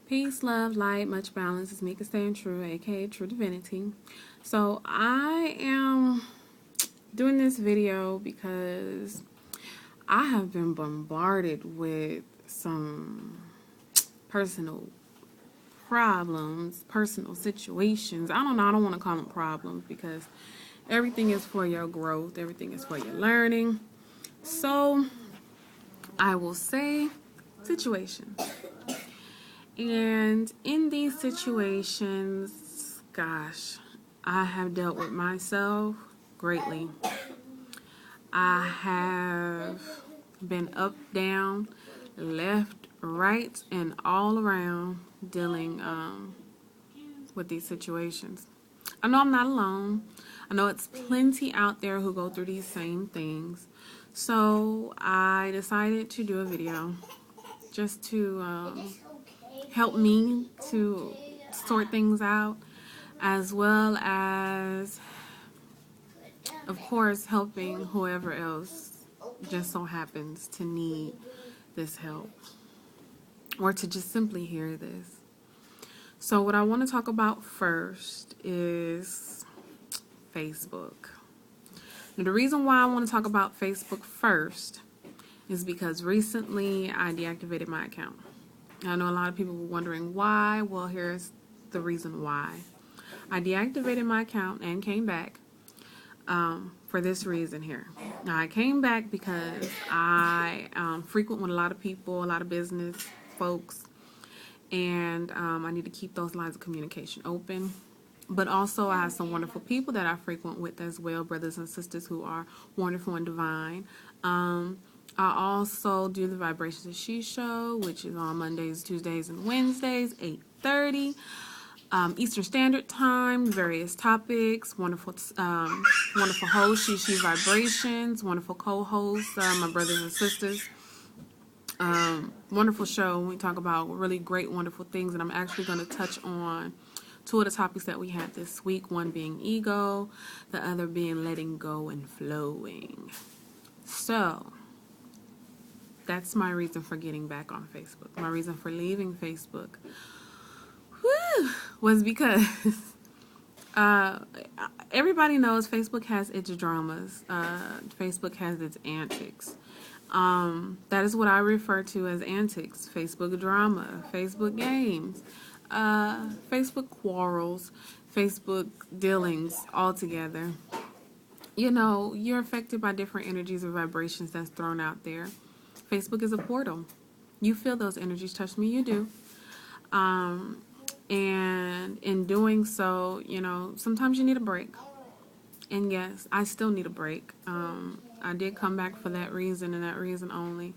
Peace, love, light, much balance. It's me, AM TRu, aka True Divinity. So I am doing this video because I have been bombarded with some personal problems, personal situations. I don't know, I don't want to call them problems because everything is for your growth, everything is for your learning. So I will say situations. And in these situations, gosh, I have dealt with myself greatly. I have been up, down, left, right, and all around dealing with these situations. I know I'm not alone. I know it's plenty out there who go through these same things. So I decided to do a video just to help me to sort things out, as well as, of course, helping whoever else just so happens to need this help or to just simply hear this. So what I want to talk about first is Facebook. Now, the reason why I want to talk about Facebook first is because recently I deactivated my account. I know a lot of people were wondering why. Well, here's the reason why. I deactivated my account and came back for this reason here. Now, I came back because I frequent with a lot of people, a lot of business folks, and I need to keep those lines of communication open. But also, I have some wonderful people that I frequent with as well, brothers and sisters who are wonderful and divine. I also do the Vibrations of She Show, which is on Mondays, Tuesdays, and Wednesdays, 8:30 Eastern Standard Time. Various topics, wonderful hosts, She Vibrations, wonderful co-hosts, my brothers and sisters. Wonderful show. We talk about really great, wonderful things, and I'm actually going to touch on two of the topics that we had this week. One being ego, the other being letting go and flowing. So that's my reason for getting back on Facebook. My reason for leaving Facebook was because everybody knows Facebook has its dramas. Facebook has its antics. That is what I refer to as antics. Facebook drama, Facebook games, Facebook quarrels, Facebook dealings altogether. You know, you're affected by different energies or vibrations that's thrown out there. Facebook is a portal. You feel those energies. Trust me, you do. And in doing so, you know, sometimes you need a break. And yes, I still need a break. I did come back for that reason and that reason only.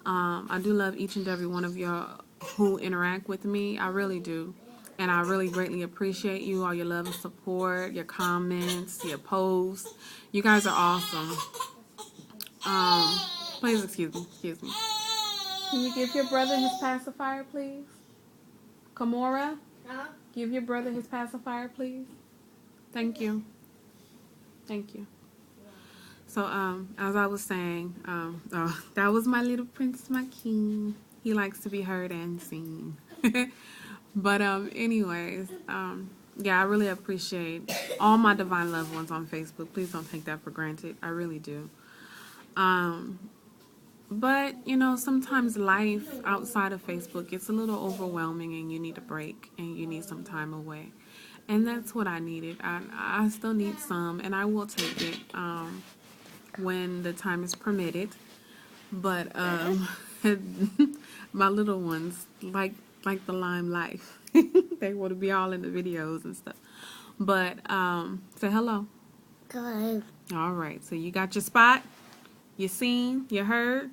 I do love each and every one of y'all who interact with me. I really do. And I really greatly appreciate you, all your love and support, your comments, your posts. You guys are awesome. Please excuse me. Can you give your brother his pacifier, please? Kamora? Give your brother his pacifier, please. Thank you. Thank you. So, as I was saying, that was my little prince, my king. He likes to be heard and seen. But, anyways, yeah, I really appreciate all my divine loved ones on Facebook. Please don't take that for granted. I really do. But, you know, sometimes life outside of Facebook gets a little overwhelming and you need a break and you need some time away. And that's what I needed. I still need some, and I will take it when the time is permitted. But my little ones, like the Lime Life, they want to be all in the videos and stuff. But say hello. Hello. All right. So you got your spot? You seen? You heard?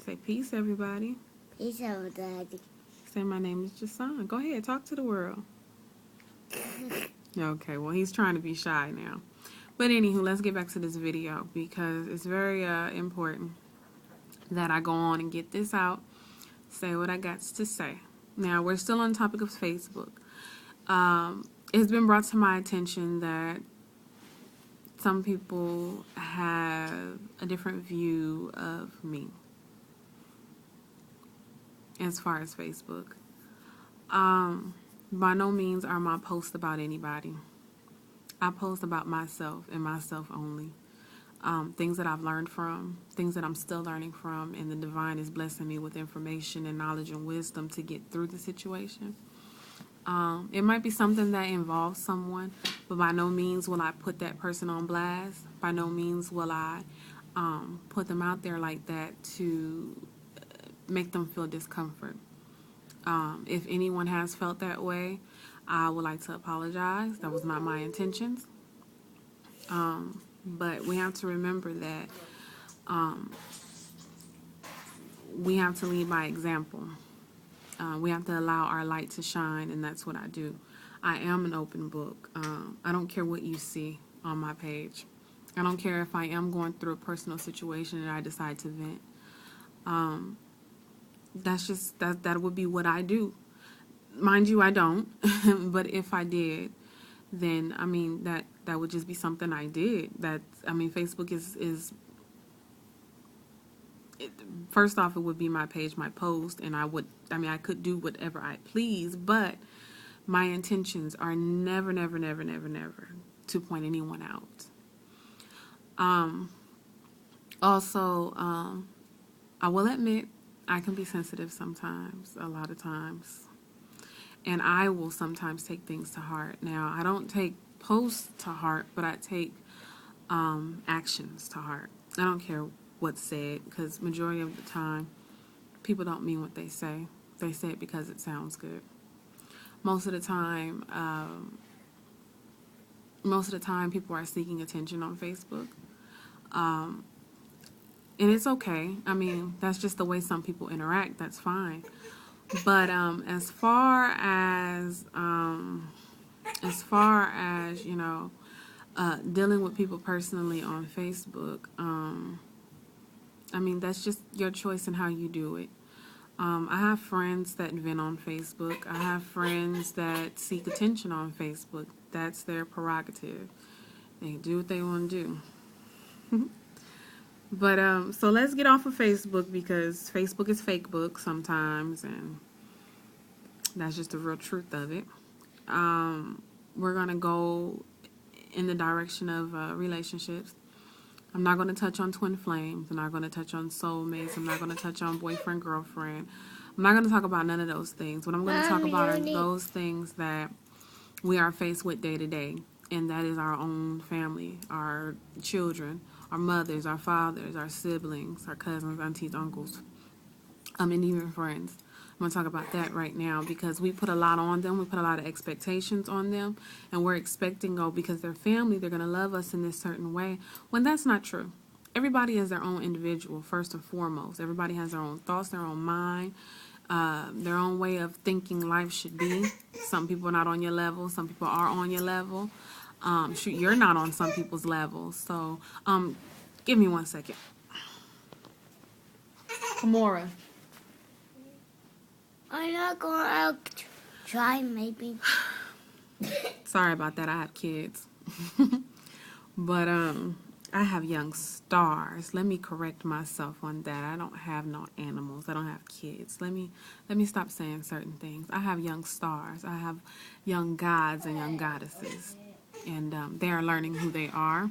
Say peace, everybody. Peace out, Daddy. Say my name is Jason. Go ahead, talk to the world. Okay, well, he's trying to be shy now. But anywho, let's get back to this video because it's very important that I go on and get this out, say what I got to say. Now, we're still on the topic of Facebook. It's been brought to my attention that some people have a different view of me as far as Facebook. By no means are my posts about anybody. I post about myself and myself only. Things that I've learned from, things that I'm still learning from, and the divine is blessing me with information and knowledge and wisdom to get through the situation. It might be something that involves someone, but by no means will I put that person on blast. By no means will I put them out there like that to make them feel discomfort. If anyone has felt that way, I would like to apologize. That was not my intentions. But we have to remember that we have to lead by example. We have to allow our light to shine, and that's what I do. I am an open book. I don't care what you see on my page. I don't care if I am going through a personal situation and I decide to vent. That's just, that would be what I do. Mind you, I don't. But if I did, then, I mean, that would just be something I did. Facebook is first off, it would be my page, my post, and I could do whatever I please, but my intentions are never, never, never, never, never to point anyone out. Also, I will admit, I can be sensitive sometimes, a lot of times, and I will sometimes take things to heart. Now, I don't take posts to heart, but I take actions to heart. I don't care what's said, because majority of the time, people don't mean what they say. They say it because it sounds good. Most of the time, people are seeking attention on Facebook. And it's okay. I mean, that's just the way some people interact. That's fine. But as far as dealing with people personally on Facebook, I mean, that's just your choice and how you do it. I have friends that vent on Facebook. I have friends that seek attention on Facebook. That's their prerogative. They do what they want to do. But so let's get off of Facebook, because Facebook is fake book sometimes, and that's just the real truth of it. We're going to go in the direction of relationships. I'm not going to touch on twin flames. I'm not going to touch on soulmates. I'm not going to touch on boyfriend, girlfriend. I'm not going to talk about none of those things. What I'm going to talk about are those things that we are faced with day to day, and that is our own family, our children, our mothers, our fathers, our siblings, our cousins, aunties, uncles, and even friends. I'm going to talk about that right now, because we put a lot on them. We put a lot of expectations on them, and we're expecting, because they're family, they're going to love us in this certain way, when that's not true. Everybody is their own individual, first and foremost. Everybody has their own thoughts, their own mind, their own way of thinking life should be. Some people are not on your level. Some people are on your level. Shoot, you're not on some people's level. So, give me 1 second. Kimora. I'm not going out. Try maybe. Sorry about that. I have kids. But I have young stars. Let me correct myself on that. I don't have no animals. I don't have kids. Let me stop saying certain things. I have young stars. I have young gods and young goddesses, and they are learning who they are.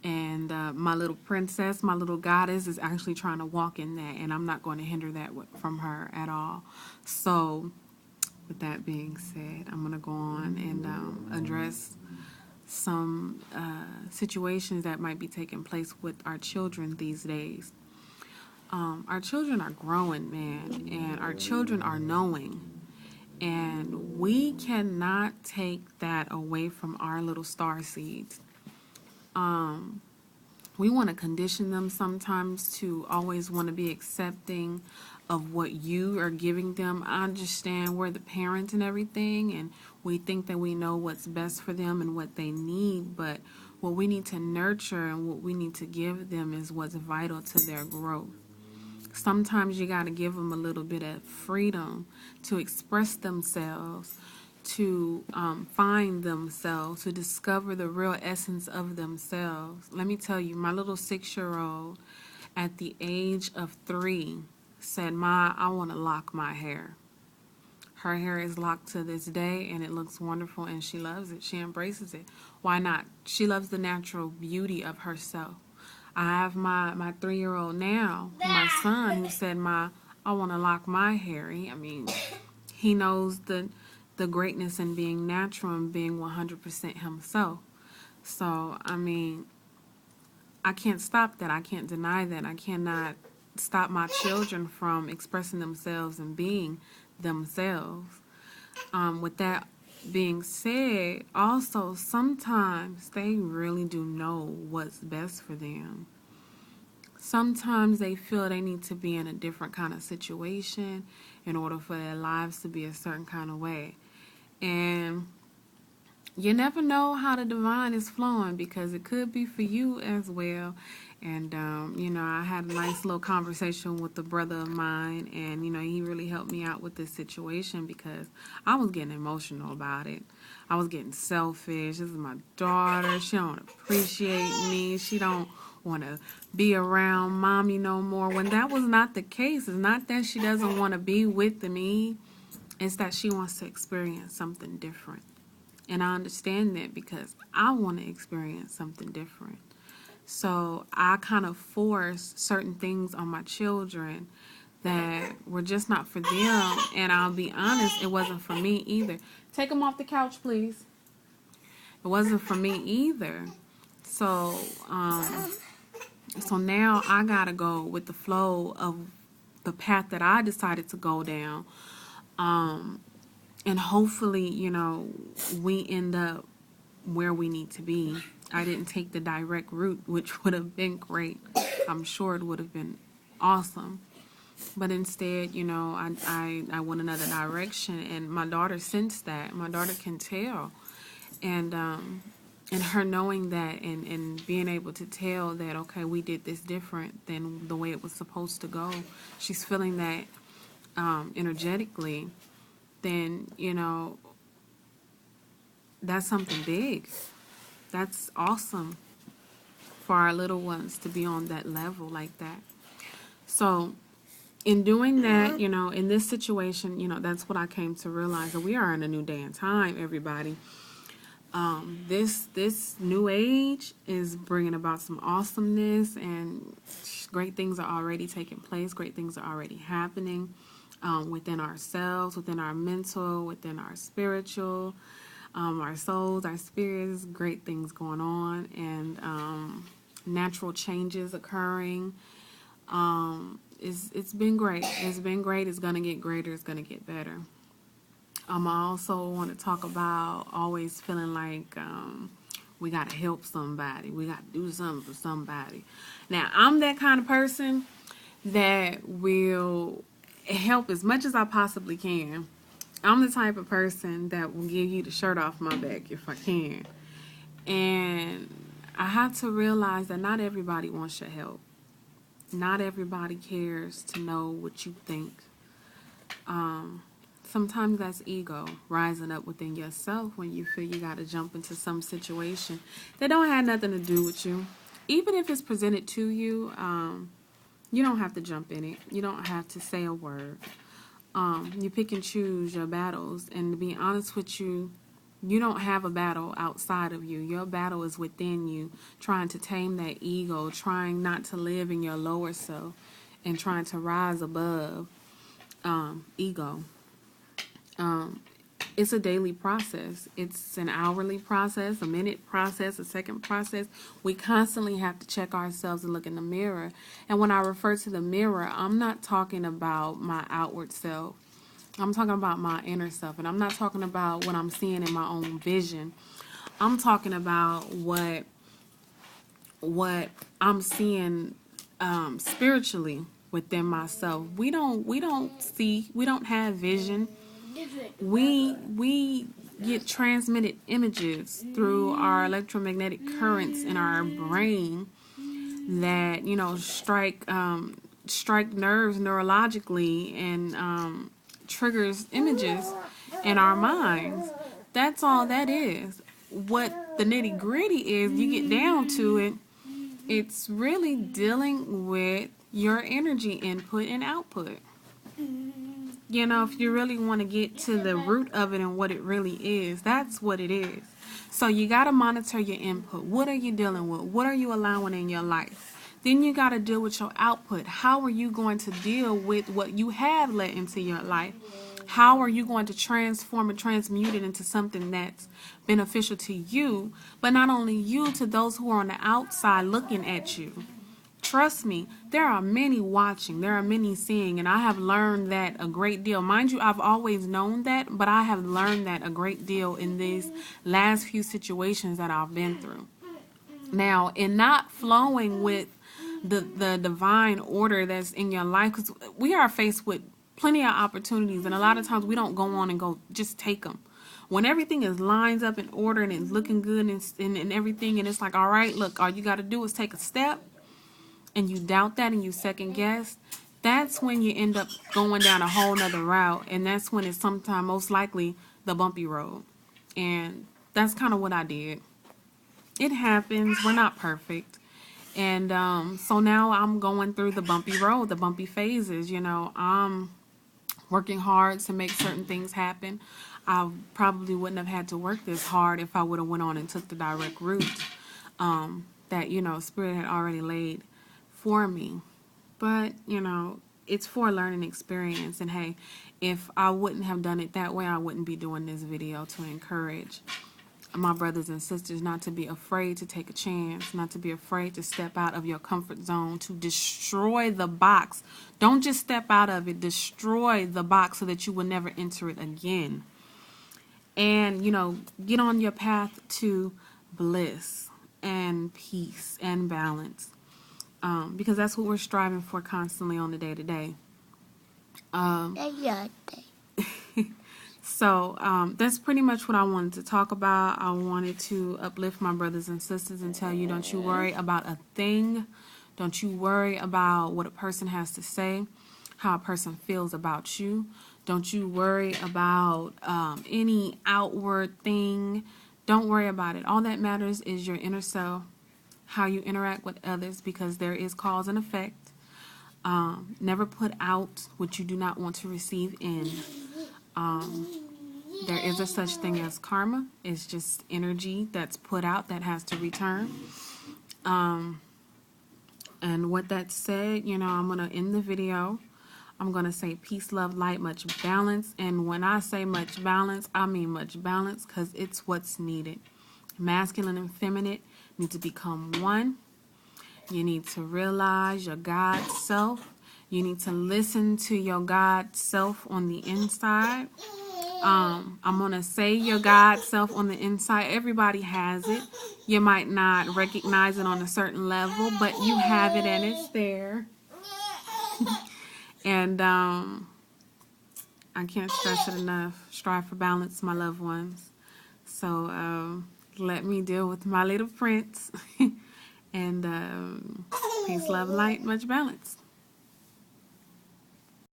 And my little princess, my little goddess, is actually trying to walk in that, and I'm not going to hinder that from her at all. So, with that being said, I'm going to go on and address some situations that might be taking place with our children these days. Our children are growing, man, and our children are knowing. And we cannot take that away from our little star seeds. We want to condition them sometimes to always want to be accepting of what you are giving them. I understand we're the parents and everything, and we think that we know what's best for them and what they need, but what we need to nurture and what we need to give them is what's vital to their growth. Sometimes you got to give them a little bit of freedom to express themselves, to find themselves, to discover the real essence of themselves. Let me tell you, my little 6-year-old at the age of 3 said, "Ma, I want to lock my hair." Her hair is locked to this day, and it looks wonderful, and she loves it. She embraces it. Why not? She loves the natural beauty of herself. I have my 3-year-old now, my son, who said, I want to lock my hair. He knows the greatness in being natural and being 100% himself. So, I can't stop that. I can't deny that. I cannot stop my children from expressing themselves and being themselves. With that being said, also sometimes they really do know what's best for them. Sometimes they feel they need to be in a different kind of situation in order for their lives to be a certain kind of way. And you never know how the divine is flowing, because it could be for you as well. And, I had a nice little conversation with a brother of mine, and, he really helped me out with this situation because I was getting emotional about it. I was getting selfish. This is my daughter. She don't appreciate me. She don't want to be around mommy no more. When that was not the case. It's not that she doesn't want to be with me. It's that she wants to experience something different. And I understand that because I want to experience something different. So I kind of force certain things on my children that were just not for them. And I'll be honest, it wasn't for me either. Take them off the couch, please. It wasn't for me either. So, so now I got to go with the flow of the path that I decided to go down. And hopefully, we end up where we need to be. I didn't take the direct route, which would have been great. I'm sure it would have been awesome. But instead, I went another direction, and my daughter sensed that. My daughter can tell. And her knowing that and being able to tell that, okay, we did this different than the way it was supposed to go. She's feeling that energetically. Then, that's something big. That's awesome for our little ones to be on that level like that. So, in doing that, in this situation, that's what I came to realize, that we are in a new day and time, everybody. This new age is bringing about some awesomeness, and great things are already taking place. Great things are already happening. Within ourselves, within our mental, within our spiritual, our souls, our spirits, great things going on, and natural changes occurring. It's been great. It's been great. It's going to get greater. It's going to get better. I also want to talk about always feeling like we got to help somebody. We got to do something for somebody. Now, I'm that kind of person that will help as much as I possibly can. I'm the type of person that will give you the shirt off my back if I can. And I have to realize that not everybody wants your help. Not everybody cares to know what you think. Sometimes that's ego rising up within yourself when you feel you got to jump into some situation that don't have nothing to do with you. Even if it's presented to you, you don't have to jump in it. You don't have to say a word. You pick and choose your battles. And to be honest with you, you don't have a battle outside of you. Your battle is within you, trying to tame that ego, trying not to live in your lower self, and trying to rise above ego. It's a daily process. It's an hourly process, a minute process, a second process. We constantly have to check ourselves and look in the mirror. And when I refer to the mirror, I'm not talking about my outward self. I'm talking about my inner self. And I'm not talking about what I'm seeing in my own vision. I'm talking about what I'm seeing spiritually within myself. We don't have vision. We get transmitted images through our electromagnetic currents in our brain that strike nerves neurologically and triggers images in our minds. That's all that is. What the nitty gritty is, you get down to it, it's really dealing with your energy input and output. You know, if you really want to get to the root of it and what it really is, that's what it is. So you got to monitor your input. What are you dealing with? What are you allowing in your life? Then you got to deal with your output. How are you going to deal with what you have let into your life? How are you going to transform and transmute it into something that's beneficial to you, but not only you, to those who are on the outside looking at you? Trust me, there are many watching, there are many seeing, and I have learned that a great deal. Mind you, I've always known that, but I have learned that a great deal in these last few situations that I've been through. Now, in not flowing with the divine order that's in your life, because we are faced with plenty of opportunities, and a lot of times we don't go on and go just take them. When everything is lines up in order and it's looking good and everything, and it's like, all right, look, all you got to do is take a step, and you doubt that and you second guess, that's when you end up going down a whole nother route. And that's when it's sometimes most likely the bumpy road. And that's kind of what I did. It happens. We're not perfect. And so now I'm going through the bumpy road, the bumpy phases. You know, I'm working hard to make certain things happen. I probably wouldn't have had to work this hard if I would have went on and took the direct route that, you know, Spirit had already laid for me. But, you know, it's for a learning experience. And hey, if I wouldn't have done it that way, I wouldn't be doing this video to encourage my brothers and sisters not to be afraid to take a chance, not to be afraid to step out of your comfort zone, to destroy the box. Don't just step out of it, destroy the box so that you will never enter it again. And, you know, get on your path to bliss and peace and balance. Because that's what we're striving for constantly on the day-to-day. So that's pretty much what I wanted to talk about. I wanted to uplift my brothers and sisters and tell you, don't you worry about a thing. Don't you worry about what a person has to say, how a person feels about you. Don't you worry about any outward thing. Don't worry about it. All that matters is your inner self, how you interact with others, because there is cause and effect. Never put out what you do not want to receive in. There is a such thing as karma. It's just energy that's put out that has to return. And with that said, you know, I'm going to end the video. I'm going to say peace, love, light, much balance. And when I say much balance, I mean much balance, because it's what's needed. Masculine and feminine need to become one. You need to realize your God self. You need to listen to your God self on the inside. I'm going to say your God self on the inside. Everybody has it. You might not recognize it on a certain level, but you have it and it's there. And I can't stress it enough. Strive for balance, my loved ones. So let me deal with my little prince. And peace, love, light, much balance.